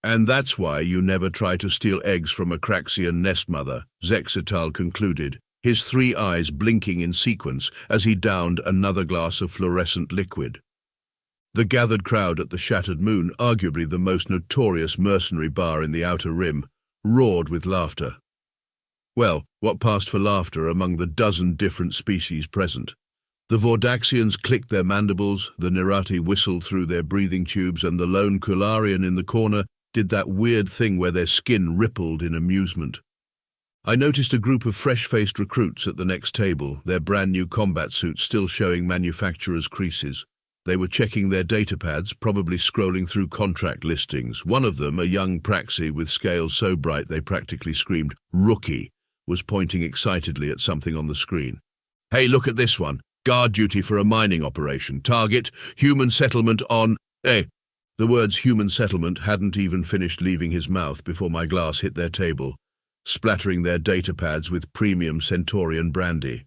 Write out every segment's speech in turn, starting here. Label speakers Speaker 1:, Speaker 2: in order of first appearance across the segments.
Speaker 1: And that's why you never try to steal eggs from a Craxian nest mother, Zexital concluded, his three eyes blinking in sequence as he downed another glass of fluorescent liquid. The gathered crowd at the Shattered Moon, arguably the most notorious mercenary bar in the Outer Rim, roared with laughter. Well, what passed for laughter among the dozen different species present? The Vordaxians clicked their mandibles, the Nerati whistled through their breathing tubes, and the lone Kularian in the corner did that weird thing where their skin rippled in amusement. I noticed a group of fresh-faced recruits at the next table, their brand-new combat suits still showing manufacturers' creases. They were checking their datapads, probably scrolling through contract listings. One of them, a young praxi with scales so bright they practically screamed, "Rookie," was pointing excitedly at something on the screen. "Hey, look at this one. Guard duty for a mining operation. Target, human settlement on... The words human settlement hadn't even finished leaving his mouth before my glass hit their table, splattering their datapads with premium Centaurian brandy.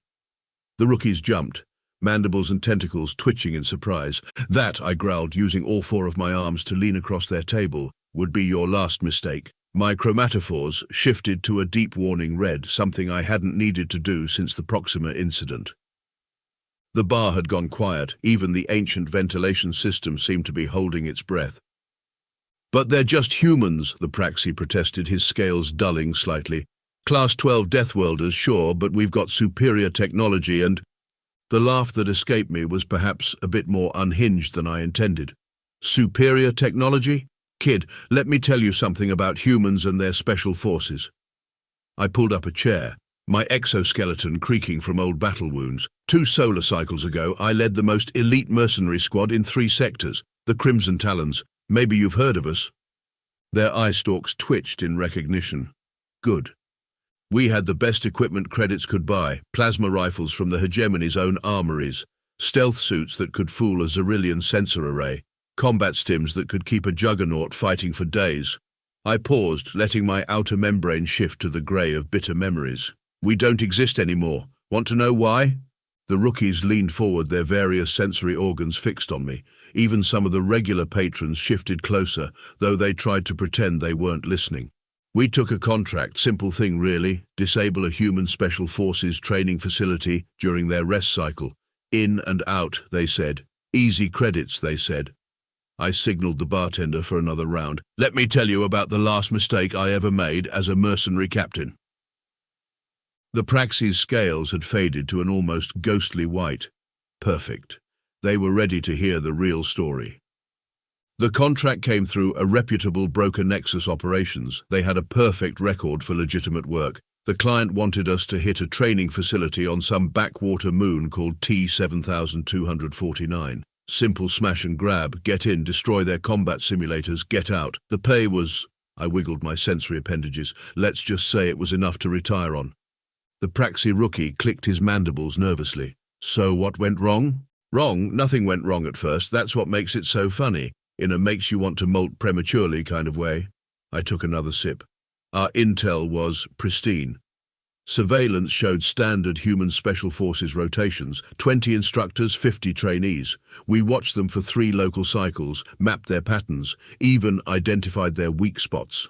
Speaker 1: The rookies jumped, mandibles and tentacles twitching in surprise. "That," I growled, using all four of my arms to lean across their table, "would be your last mistake." My chromatophores shifted to a deep warning red, something I hadn't needed to do since the Proxima incident. The bar had gone quiet. Even the ancient ventilation system seemed to be holding its breath. "But they're just humans," the praxi protested, his scales dulling slightly. "Class 12 Deathworlders, sure, but we've got superior technology and..." The laugh that escaped me was perhaps a bit more unhinged than I intended. "Superior technology? Kid, let me tell you something about humans and their special forces." I pulled up a chair, my exoskeleton creaking from old battle wounds. 2 solar cycles ago, I led the most elite mercenary squad in 3 sectors, the Crimson Talons. Maybe you've heard of us. Their eye stalks twitched in recognition. Good. We had the best equipment credits could buy, plasma rifles from the hegemony's own armories, stealth suits that could fool a Zerillion sensor array, combat stims that could keep a juggernaut fighting for days. I paused, letting my outer membrane shift to the grey of bitter memories. We don't exist anymore. Want to know why? The rookies leaned forward, their various sensory organs fixed on me. Even some of the regular patrons shifted closer, though they tried to pretend they weren't listening. We took a contract, simple thing really, disable a human special forces training facility during their rest cycle. In and out, they said. Easy credits, they said. I signaled the bartender for another round. "Let me tell you about the last mistake I ever made as a mercenary captain." The praxi's scales had faded to an almost ghostly white. Perfect. They were ready to hear the real story. The contract came through a reputable broker Nexus Operations. They had a perfect record for legitimate work. The client wanted us to hit a training facility on some backwater moon called T-7249. Simple smash and grab, get in, destroy their combat simulators, get out. The pay was... I wiggled my sensory appendages. Let's just say it was enough to retire on. The praxi rookie clicked his mandibles nervously. "So what went wrong?" "Wrong? Nothing went wrong at first. That's what makes it so funny, in a makes-you-want-to-molt prematurely kind of way." I took another sip. Our intel was pristine. Surveillance showed standard human special forces rotations, 20 instructors, 50 trainees. We watched them for 3 local cycles, mapped their patterns, even identified their weak spots.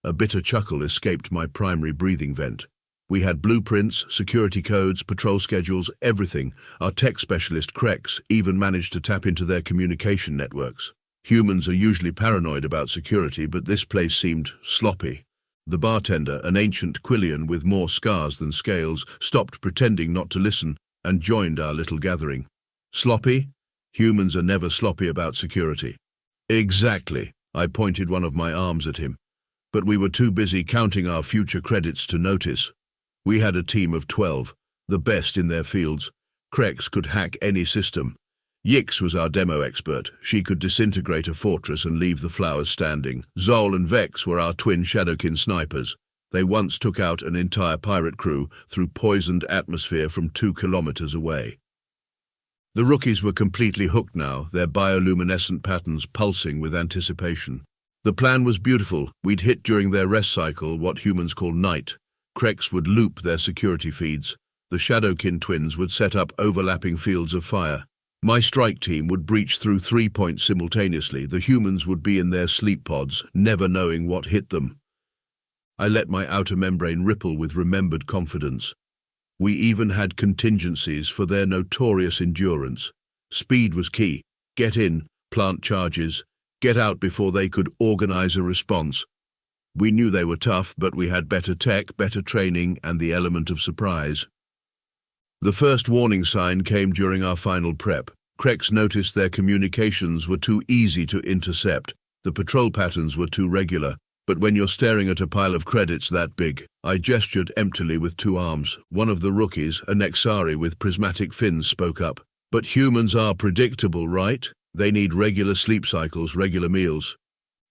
Speaker 1: A bitter chuckle escaped my primary breathing vent. We had blueprints, security codes, patrol schedules, everything. Our tech specialist, Krex, even managed to tap into their communication networks. Humans are usually paranoid about security, but this place seemed sloppy. The bartender, an ancient Quillian with more scars than scales, stopped pretending not to listen and joined our little gathering. Sloppy? Humans are never sloppy about security. Exactly. I pointed one of my arms at him. But we were too busy counting our future credits to notice. We had a team of 12, the best in their fields. Krex could hack any system. Yix was our demo expert. She could disintegrate a fortress and leave the flowers standing. Zol and Vex were our twin Shadowkin snipers. They once took out an entire pirate crew through poisoned atmosphere from 2 kilometers away. The rookies were completely hooked now, their bioluminescent patterns pulsing with anticipation. The plan was beautiful. We'd hit during their rest cycle what humans call night. Krex would loop their security feeds. The Shadowkin twins would set up overlapping fields of fire. My strike team would breach through 3 points simultaneously. The humans would be in their sleep pods, never knowing what hit them. I let my outer membrane ripple with remembered confidence. We even had contingencies for their notorious endurance. Speed was key. Get in, plant charges, get out before they could organize a response. We knew they were tough, but we had better tech, better training, and the element of surprise. The first warning sign came during our final prep. Krex noticed their communications were too easy to intercept. The patrol patterns were too regular. But when you're staring at a pile of credits that big, I gestured emptily with 2 arms. One of the rookies, a Nexari with prismatic fins, spoke up. But humans are predictable, right? They need regular sleep cycles, regular meals.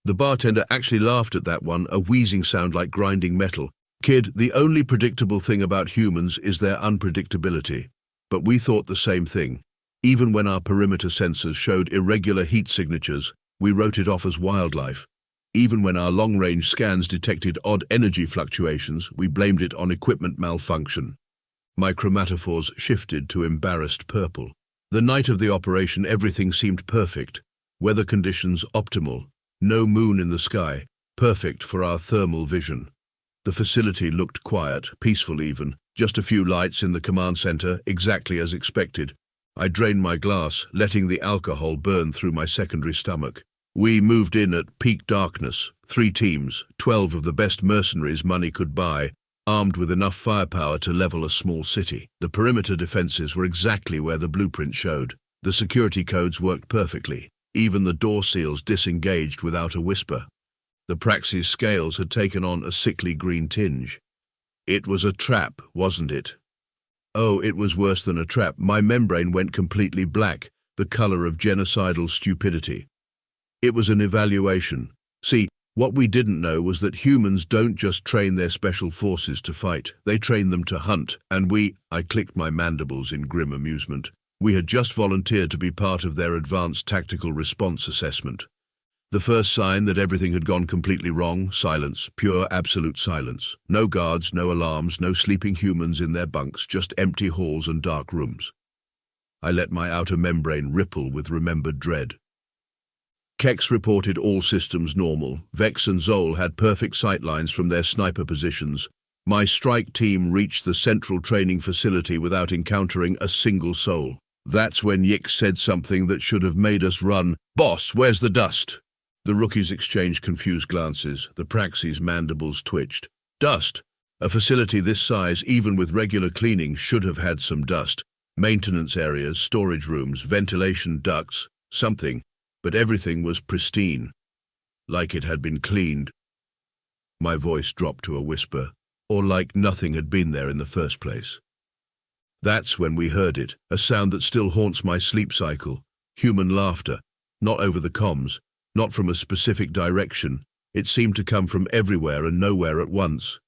Speaker 1: The bartender actually laughed at that one, a wheezing sound like grinding metal. Kid, the only predictable thing about humans is their unpredictability. But we thought the same thing. Even when our perimeter sensors showed irregular heat signatures, we wrote it off as wildlife. Even when our long-range scans detected odd energy fluctuations, we blamed it on equipment malfunction. My chromatophores shifted to embarrassed purple. The night of the operation, everything seemed perfect. Weather conditions optimal. No moon in the sky. Perfect for our thermal vision. The facility looked quiet, peaceful even. Just a few lights in the command center, exactly as expected. I drained my glass, letting the alcohol burn through my secondary stomach. We moved in at peak darkness, 3 teams, 12 of the best mercenaries money could buy, armed with enough firepower to level a small city. The perimeter defenses were exactly where the blueprint showed. The security codes worked perfectly. Even the door seals disengaged without a whisper. The Praxis scales had taken on a sickly green tinge. It was a trap, wasn't it? Oh, it was worse than a trap. My membrane went completely black, the color of genocidal stupidity. It was an evaluation. See, what we didn't know was that humans don't just train their special forces to fight, they train them to hunt, and I clicked my mandibles in grim amusement. We had just volunteered to be part of their advanced tactical response assessment. The first sign that everything had gone completely wrong, silence, pure absolute silence. No guards, no alarms, no sleeping humans in their bunks, just empty halls and dark rooms. I let my outer membrane ripple with remembered dread. Kex reported all systems normal. Vex and Zol had perfect sightlines from their sniper positions. My strike team reached the central training facility without encountering a single soul. That's when Yix said something that should have made us run. "Boss, where's the dust?" The rookies exchanged confused glances. The Praxis' mandibles twitched. Dust? A facility this size, even with regular cleaning, should have had some dust. Maintenance areas, storage rooms, ventilation ducts, something. But everything was pristine, like it had been cleaned. My voice dropped to a whisper, or like nothing had been there in the first place. That's when we heard it, a sound that still haunts my sleep cycle. Human laughter, not over the comms, not from a specific direction. It seemed to come from everywhere and nowhere at once.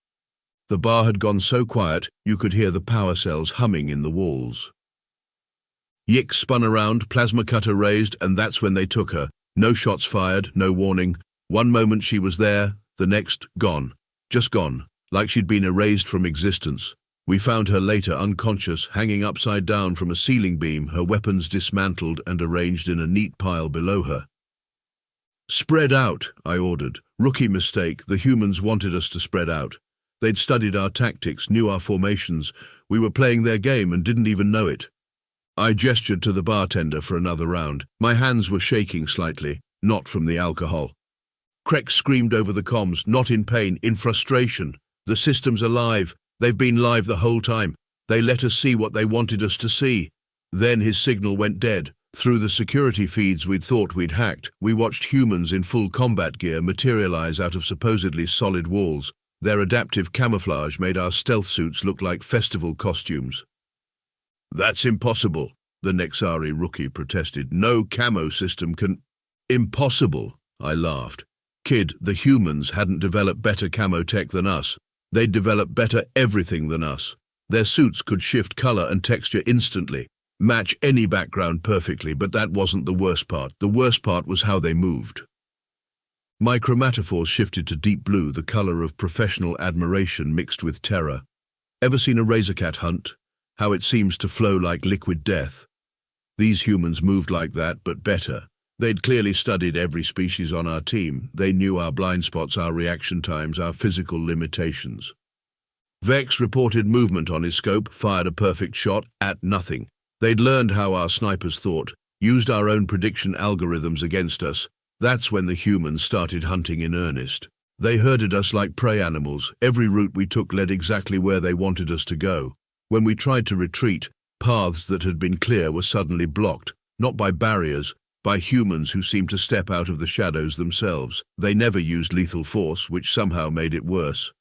Speaker 1: The bar had gone so quiet, you could hear the power cells humming in the walls. Yix spun around, plasma cutter raised, and that's when they took her. No shots fired, no warning. One moment she was there, the next, gone. Just gone, like she'd been erased from existence. We found her later unconscious, hanging upside down from a ceiling beam, her weapons dismantled and arranged in a neat pile below her. "Spread out," I ordered. Rookie mistake, the humans wanted us to spread out. They'd studied our tactics, knew our formations. We were playing their game and didn't even know it. I gestured to the bartender for another round. My hands were shaking slightly, not from the alcohol. Krex screamed over the comms, not in pain, in frustration. "The system's alive. They've been live the whole time. They let us see what they wanted us to see." Then his signal went dead. Through the security feeds we'd thought we'd hacked, we watched humans in full combat gear materialize out of supposedly solid walls. Their adaptive camouflage made our stealth suits look like festival costumes. "That's impossible," the Nexari rookie protested. "No camo system can—" "Impossible," I laughed. "Kid, the humans hadn't developed better camo tech than us. They'd developed better everything than us. Their suits could shift color and texture instantly, match any background perfectly, but that wasn't the worst part. The worst part was how they moved." My chromatophores shifted to deep blue, the color of professional admiration mixed with terror. Ever seen a razorcat hunt? How it seems to flow like liquid death. These humans moved like that, but better. They'd clearly studied every species on our team. They knew our blind spots, our reaction times, our physical limitations. Vex reported movement on his scope, fired a perfect shot at nothing. They'd learned how our snipers thought, used our own prediction algorithms against us. That's when the humans started hunting in earnest. They herded us like prey animals. Every route we took led exactly where they wanted us to go. When we tried to retreat, paths that had been clear were suddenly blocked, not by barriers, by humans who seemed to step out of the shadows themselves. They never used lethal force, which somehow made it worse.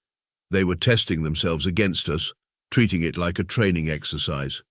Speaker 1: They were testing themselves against us, treating it like a training exercise.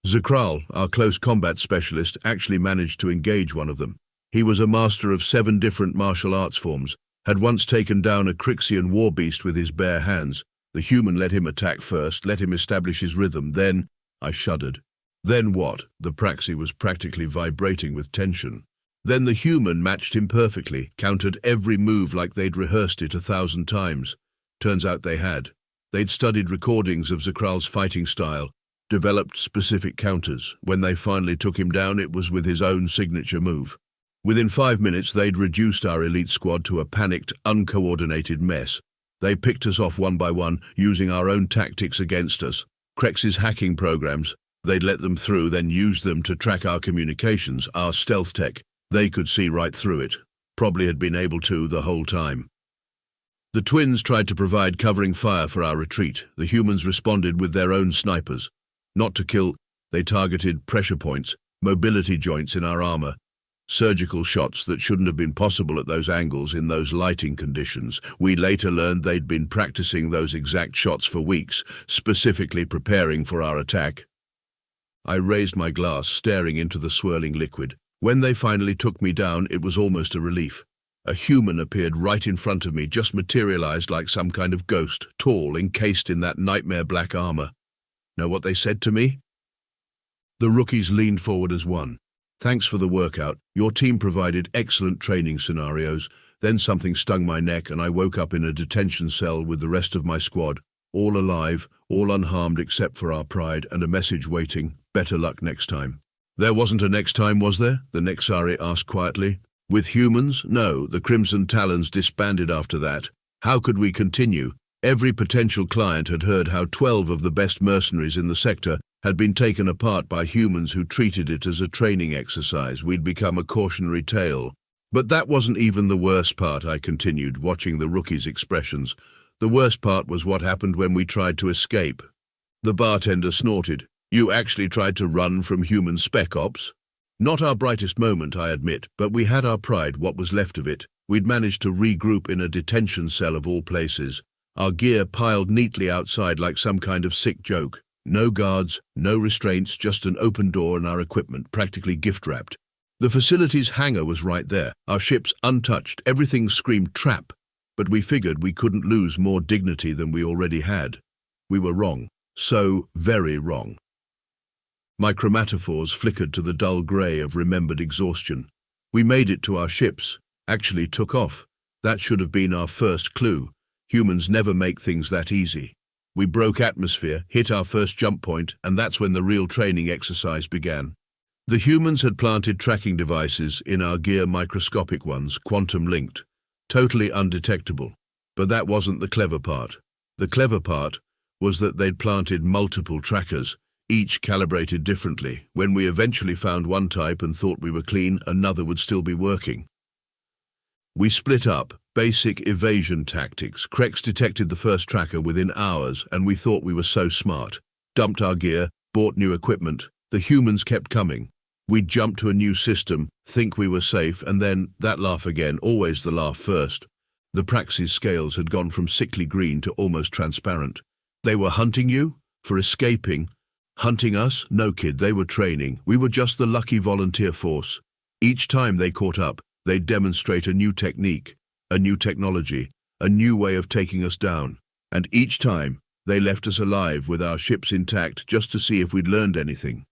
Speaker 1: Zakral, our close combat specialist, actually managed to engage one of them. He was a master of 7 different martial arts forms, had once taken down a Crixian war beast with his bare hands. The human let him attack first, let him establish his rhythm, then... I shuddered. Then what? The Praxi was practically vibrating with tension. Then the human matched him perfectly, countered every move like they'd rehearsed it 1,000 times. Turns out they had. They'd studied recordings of Zakral's fighting style, developed specific counters. When they finally took him down, it was with his own signature move. Within 5 minutes, they'd reduced our elite squad to a panicked, uncoordinated mess. They picked us off one by one, using our own tactics against us. Krex's hacking programs, they'd let them through, then used them to track our communications, our stealth tech. They could see right through it. Probably had been able to the whole time. The twins tried to provide covering fire for our retreat. The humans responded with their own snipers. Not to kill, they targeted pressure points, mobility joints in our armor. Surgical shots that shouldn't have been possible at those angles in those lighting conditions. We later learned they'd been practicing those exact shots for weeks, specifically preparing for our attack. I raised my glass, staring into the swirling liquid. When they finally took me down, it was almost a relief. A human appeared right in front of me, just materialized like some kind of ghost, tall, encased in that nightmare black armor. Know what they said to me? The rookies leaned forward as one. Thanks for the workout. Your team provided excellent training scenarios. Then something stung my neck and I woke up in a detention cell with the rest of my squad. All alive, all unharmed except for our pride, and a message waiting. Better luck next time. There wasn't a next time, was there? The Nexari asked quietly. With humans? No, the Crimson Talons disbanded after that. How could we continue? Every potential client had heard how 12 of the best mercenaries in the sector had been taken apart by humans who treated it as a training exercise. We'd become a cautionary tale. But that wasn't even the worst part, I continued, watching the rookies' expressions. The worst part was what happened when we tried to escape. The bartender snorted. You actually tried to run from human spec ops? Not our brightest moment, I admit, but we had our pride, what was left of it. We'd managed to regroup in a detention cell of all places. Our gear piled neatly outside like some kind of sick joke. No guards, no restraints, just an open door and our equipment practically gift-wrapped. The facility's hangar was right there, our ships untouched, everything screamed trap. But we figured we couldn't lose more dignity than we already had. We were wrong. So very wrong. My chromatophores flickered to the dull grey of remembered exhaustion. We made it to our ships, actually took off. That should have been our first clue. Humans never make things that easy. We broke atmosphere, hit our first jump point, and that's when the real training exercise began. The humans had planted tracking devices in our gear, microscopic ones, quantum-linked, totally undetectable. But that wasn't the clever part. The clever part was that they'd planted multiple trackers, each calibrated differently. When we eventually found one type and thought we were clean, another would still be working. We split up. Basic evasion tactics. Krex detected the first tracker within hours, and we thought we were so smart. Dumped our gear, bought new equipment. The humans kept coming. We'd jump to a new system, think we were safe, and then that laugh again, always the laugh first. The Praxis scales had gone from sickly green to almost transparent. They were hunting you? For escaping? Hunting us? No, kid, they were training. We were just the lucky volunteer force. Each time they caught up, they'd demonstrate a new technique, a new technology, a new way of taking us down. And each time, they left us alive with our ships intact just to see if we'd learned anything.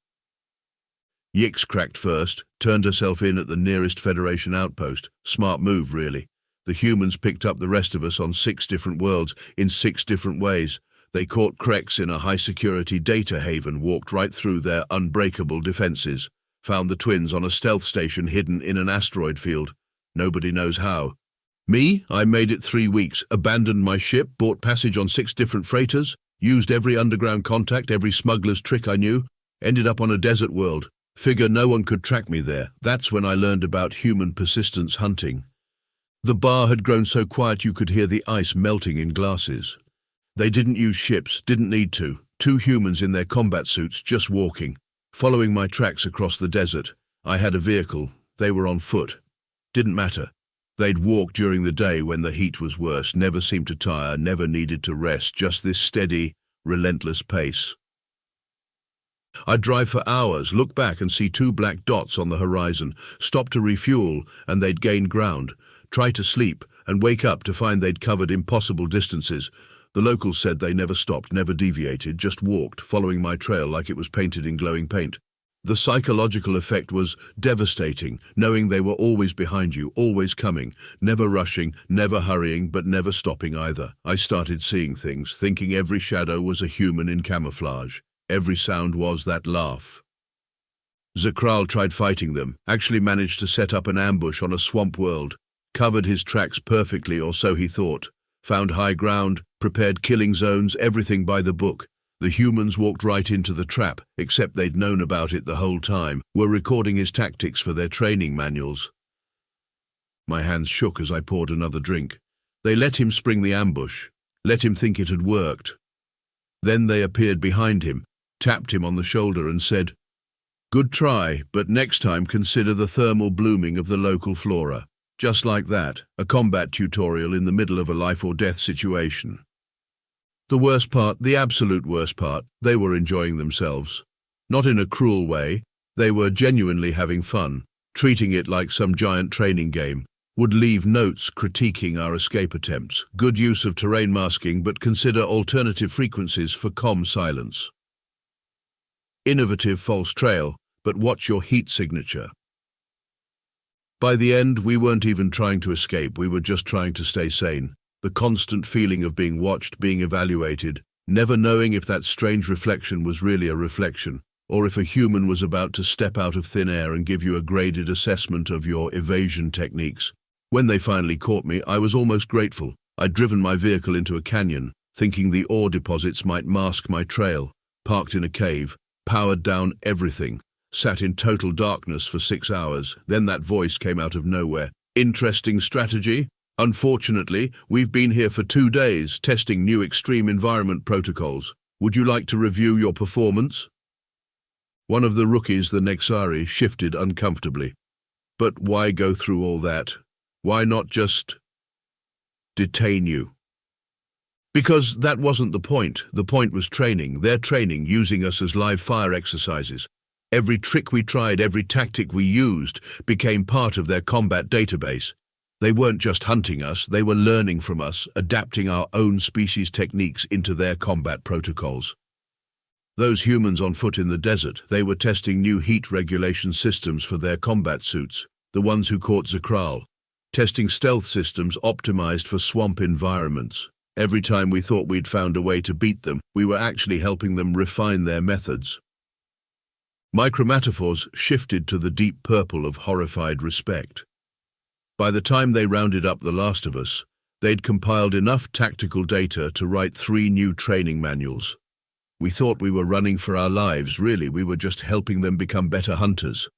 Speaker 1: Yix cracked first, turned herself in at the nearest Federation outpost. Smart move, really. The humans picked up the rest of us on 6 different worlds, in 6 different ways. They caught Krex in a high-security data haven, walked right through their unbreakable defenses, found the twins on a stealth station hidden in an asteroid field. Nobody knows how. Me? I made it 3 weeks, abandoned my ship, bought passage on 6 different freighters, used every underground contact, every smuggler's trick I knew, ended up on a desert world. Figure no one could track me there. That's when I learned about human persistence hunting. The bar had grown so quiet you could hear the ice melting in glasses. They didn't use ships, didn't need to. 2 humans in their combat suits just walking, following my tracks across the desert. I had a vehicle. They were on foot. Didn't matter. They'd walk during the day when the heat was worse, never seemed to tire, never needed to rest, just this steady, relentless pace. I'd drive for hours, look back and see 2 black dots on the horizon, stop to refuel and they'd gain ground, try to sleep and wake up to find they'd covered impossible distances. The locals said they never stopped, never deviated, just walked, following my trail like it was painted in glowing paint. The psychological effect was devastating, knowing they were always behind you, always coming, never rushing, never hurrying, but never stopping either. I started seeing things, thinking every shadow was a human in camouflage. Every sound was that laugh. Zakral tried fighting them, actually managed to set up an ambush on a swamp world, covered his tracks perfectly, or so he thought, found high ground, prepared killing zones, everything by the book. The humans walked right into the trap, except they'd known about it the whole time, were recording his tactics for their training manuals. My hands shook as I poured another drink. They let him spring the ambush, let him think it had worked. Then they appeared behind him, tapped him on the shoulder and said, "Good try, but next time consider the thermal blooming of the local flora." Just like that, a combat tutorial in the middle of a life-or-death situation. The worst part, the absolute worst part, they were enjoying themselves. Not in a cruel way, they were genuinely having fun, treating it like some giant training game. Would leave notes critiquing our escape attempts. Good use of terrain masking, but consider alternative frequencies for comm silence. Innovative false trail, but watch your heat signature. By the end, we weren't even trying to escape, we were just trying to stay sane. The constant feeling of being watched, being evaluated, never knowing if that strange reflection was really a reflection, or if a human was about to step out of thin air and give you a graded assessment of your evasion techniques. When they finally caught me, I was almost grateful. I'd driven my vehicle into a canyon, thinking the ore deposits might mask my trail, parked in a cave, powered down everything, sat in total darkness for 6 hours. Then that voice came out of nowhere. "Interesting strategy? Unfortunately, we've been here for 2 days, testing new extreme environment protocols. Would you like to review your performance?" One of the rookies, the Nexari, shifted uncomfortably. But why go through all that? Why not just detain you? Because that wasn't the point. The point was training. Their training, using us as live fire exercises. Every trick we tried, every tactic we used, became part of their combat database. They weren't just hunting us, they were learning from us, adapting our own species' techniques into their combat protocols. Those humans on foot in the desert, they were testing new heat regulation systems for their combat suits, the ones who caught Zakral. Testing stealth systems optimized for swamp environments. Every time we thought we'd found a way to beat them, we were actually helping them refine their methods. My chromatophores shifted to the deep purple of horrified respect. By the time they rounded up the last of us, they'd compiled enough tactical data to write 3 new training manuals. We thought we were running for our lives, really, we were just helping them become better hunters.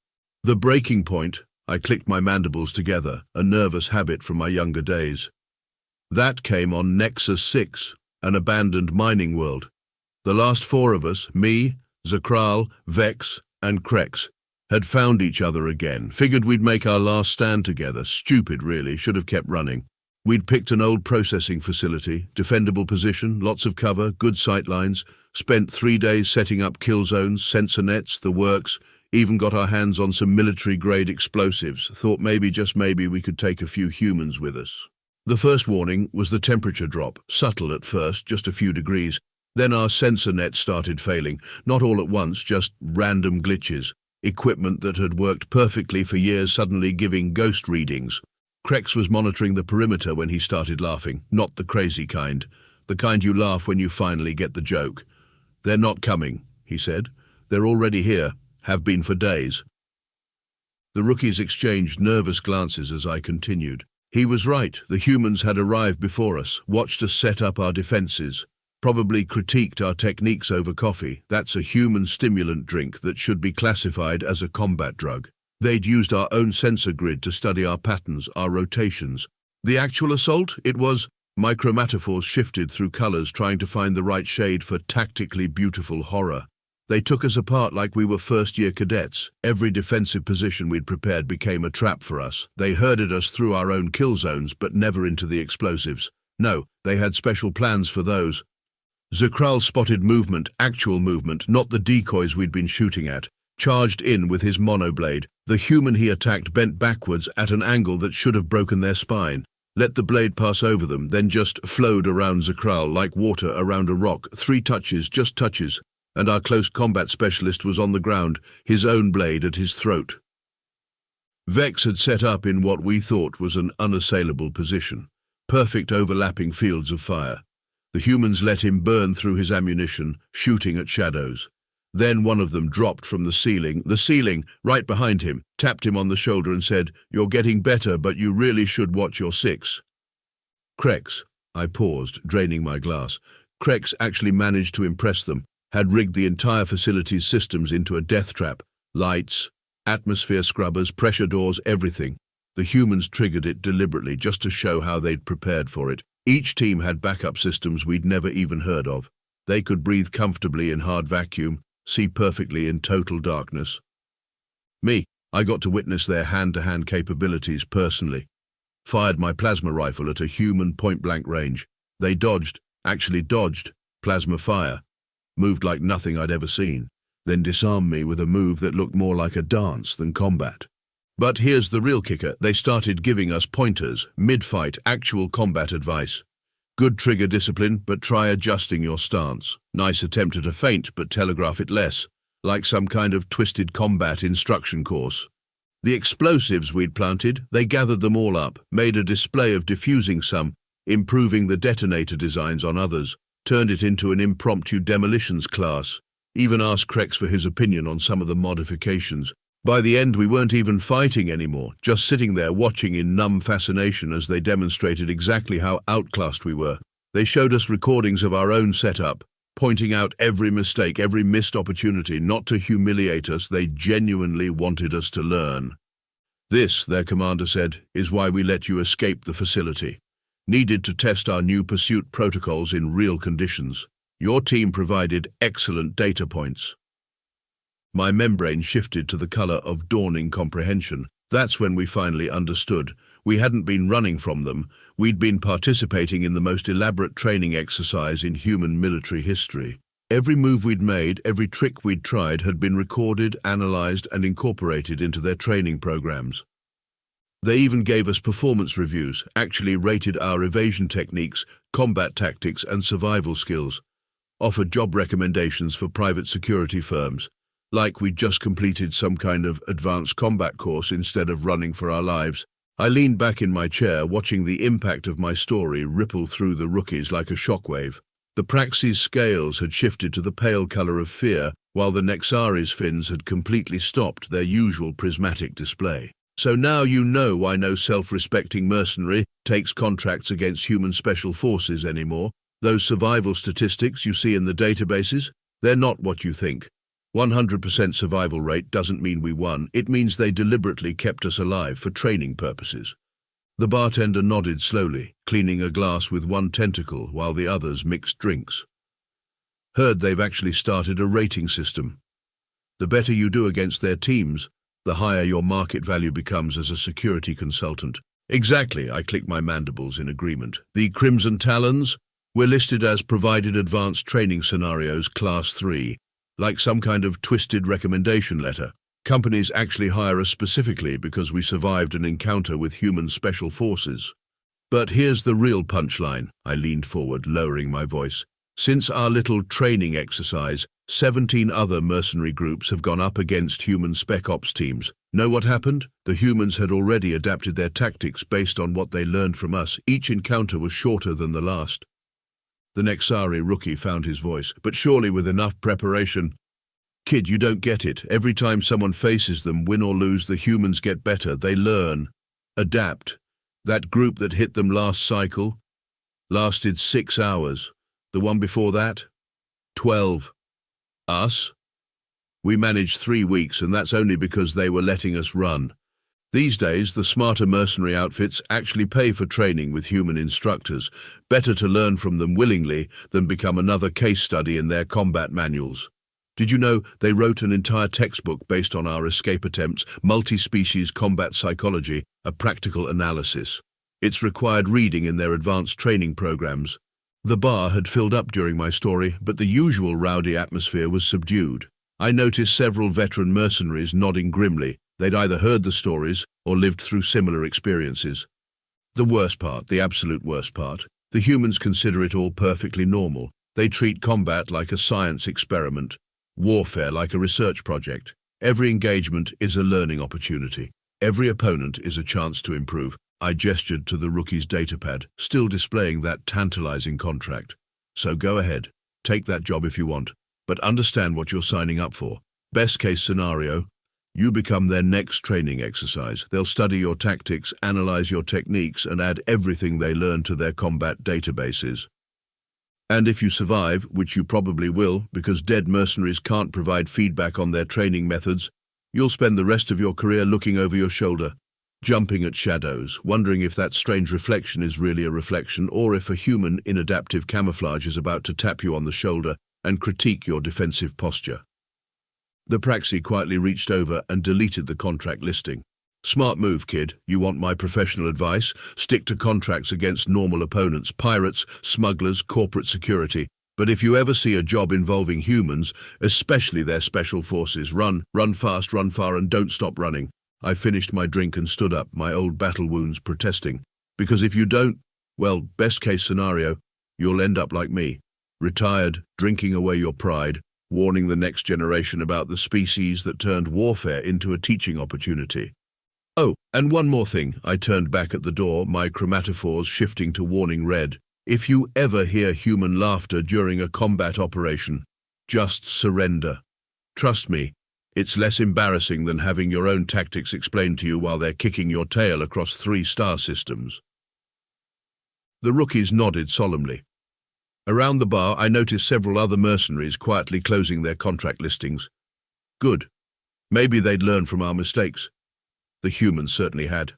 Speaker 1: The breaking point, I clicked my mandibles together, a nervous habit from my younger days. That came on Nexus 6, an abandoned mining world. The last 4 of us, me, Zakral, Vex, and Krex, had found each other again. Figured we'd make our last stand together. Stupid, really, should have kept running. We'd picked an old processing facility, defendable position, lots of cover, good sightlines, spent 3 days setting up kill zones, sensor nets, the works, even got our hands on some military-grade explosives, thought maybe, just maybe, we could take a few humans with us. The first warning was the temperature drop, subtle at first, just a few degrees. Then our sensor net started failing, not all at once, just random glitches. Equipment that had worked perfectly for years suddenly giving ghost readings. Krex was monitoring the perimeter when he started laughing, not the crazy kind. The kind you laugh when you finally get the joke. "They're not coming," he said. "They're already here, have been for days." The rookies exchanged nervous glances as I continued. He was right. The humans had arrived before us, watched us set up our defenses, probably critiqued our techniques over coffee. That's a human stimulant drink that should be classified as a combat drug. They'd used our own sensor grid to study our patterns, our rotations. The actual assault, it was micrometaphors shifted through colors trying to find the right shade for tactically beautiful horror. They took us apart like we were first-year cadets. Every defensive position we'd prepared became a trap for us. They herded us through our own kill zones, but never into the explosives. No, they had special plans for those. Zakral spotted movement, actual movement, not the decoys we'd been shooting at, charged in with his monoblade. The human he attacked bent backwards at an angle that should have broken their spine. Let the blade pass over them, then just flowed around Zakral like water around a rock. 3 touches, just touches. And our close combat specialist was on the ground, his own blade at his throat. Vex had set up in what we thought was an unassailable position, perfect overlapping fields of fire. The humans let him burn through his ammunition, shooting at shadows. Then one of them dropped from the ceiling, right behind him, tapped him on the shoulder and said, "You're getting better, but you really should watch your 6. Krex. I paused, draining my glass. Krex actually managed to impress them. Had rigged the entire facility's systems into a death trap. Lights, atmosphere scrubbers, pressure doors, everything. The humans triggered it deliberately just to show how they'd prepared for it. Each team had backup systems we'd never even heard of. They could breathe comfortably in hard vacuum, see perfectly in total darkness. Me, I got to witness their hand-to-hand capabilities personally. Fired my plasma rifle at a human point-blank range. They actually dodged, plasma fire. Moved like nothing I'd ever seen, then disarmed me with a move that looked more like a dance than combat. But here's the real kicker. They started giving us pointers, mid-fight, actual combat advice. Good trigger discipline, but try adjusting your stance. Nice attempt at a feint, but telegraph it less, like some kind of twisted combat instruction course. The explosives we'd planted, they gathered them all up, made a display of diffusing some, improving the detonator designs on others, turned it into an impromptu demolitions class, even asked Krex for his opinion on some of the modifications. By the end, we weren't even fighting anymore, just sitting there watching in numb fascination as they demonstrated exactly how outclassed we were. They showed us recordings of our own setup, pointing out every mistake, every missed opportunity, not to humiliate us. They genuinely wanted us to learn. "This," their commander said, "is why we let you escape the facility. Needed to test our new pursuit protocols in real conditions. Your team provided excellent data points." My membrane shifted to the color of dawning comprehension. That's when we finally understood. We hadn't been running from them. We'd been participating in the most elaborate training exercise in human military history. Every move we'd made, every trick we'd tried had been recorded, analyzed, and incorporated into their training programs. They even gave us performance reviews, actually rated our evasion techniques, combat tactics, and survival skills. Offered job recommendations for private security firms, like we'd just completed some kind of advanced combat course instead of running for our lives. I leaned back in my chair, watching the impact of my story ripple through the rookies like a shockwave. The Praxis scales had shifted to the pale color of fear, while the Nexari's fins had completely stopped their usual prismatic display. So now you know why no self-respecting mercenary takes contracts against human special forces anymore. Those survival statistics you see in the databases, they're not what you think. 100% survival rate doesn't mean we won. It means they deliberately kept us alive for training purposes. The bartender nodded slowly, cleaning a glass with one tentacle while the others mixed drinks. Heard they've actually started a rating system. The better you do against their teams, the higher your market value becomes as a security consultant. Exactly, I clicked my mandibles in agreement. The Crimson Talons? We're listed as provided advanced training scenarios Class 3, like some kind of twisted recommendation letter. Companies actually hire us specifically because we survived an encounter with human special forces. But here's the real punchline. I leaned forward, lowering my voice. Since our little training exercise, 17 other mercenary groups have gone up against human spec ops teams. Know what happened? The humans had already adapted their tactics based on what they learned from us. Each encounter was shorter than the last. The Nexari rookie found his voice, but surely with enough preparation. Kid, you don't get it. Every time someone faces them, win or lose, the humans get better. They learn, adapt. That group that hit them last cycle lasted 6 hours. The one before that, 12. Us? We managed 3 weeks, and that's only because they were letting us run. These days, the smarter mercenary outfits actually pay for training with human instructors. Better to learn from them willingly than become another case study in their combat manuals. Did you know they wrote an entire textbook based on our escape attempts, Multi-Species Combat Psychology, a practical analysis? It's required reading in their advanced training programs. The bar had filled up during my story, but the usual rowdy atmosphere was subdued. I noticed several veteran mercenaries nodding grimly. They'd either heard the stories or lived through similar experiences. The worst part, the absolute worst part, the humans consider it all perfectly normal. They treat combat like a science experiment, warfare like a research project. Every engagement is a learning opportunity. Every opponent is a chance to improve. I gestured to the rookie's datapad, still displaying that tantalizing contract. So go ahead, take that job if you want, but understand what you're signing up for. Best case scenario, you become their next training exercise. They'll study your tactics, analyze your techniques, and add everything they learn to their combat databases. And if you survive, which you probably will, because dead mercenaries can't provide feedback on their training methods, you'll spend the rest of your career looking over your shoulder, jumping at shadows, wondering if that strange reflection is really a reflection or if a human in adaptive camouflage is about to tap you on the shoulder and critique your defensive posture. The Praxi quietly reached over and deleted the contract listing. Smart move, kid. You want my professional advice? Stick to contracts against normal opponents, pirates, smugglers, corporate security. But if you ever see a job involving humans, especially their special forces, run fast, run far, and don't stop running. I finished my drink and stood up, my old battle wounds protesting. Because if you don't, well, best case scenario, you'll end up like me. Retired, drinking away your pride, warning the next generation about the species that turned warfare into a teaching opportunity. Oh, and one more thing. I turned back at the door, my chromatophores shifting to warning red. If you ever hear human laughter during a combat operation, just surrender. Trust me, it's less embarrassing than having your own tactics explained to you while they're kicking your tail across 3 star systems. The rookies nodded solemnly. Around the bar, I noticed several other mercenaries quietly closing their contract listings. Good. Maybe they'd learn from our mistakes. The humans certainly had.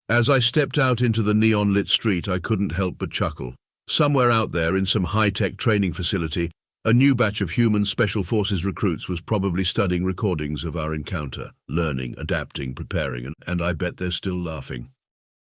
Speaker 1: As I stepped out into the neon-lit street, I couldn't help but chuckle. Somewhere out there in some high-tech training facility, a new batch of human Special Forces recruits was probably studying recordings of our encounter, learning, adapting, preparing, and I bet they're still laughing.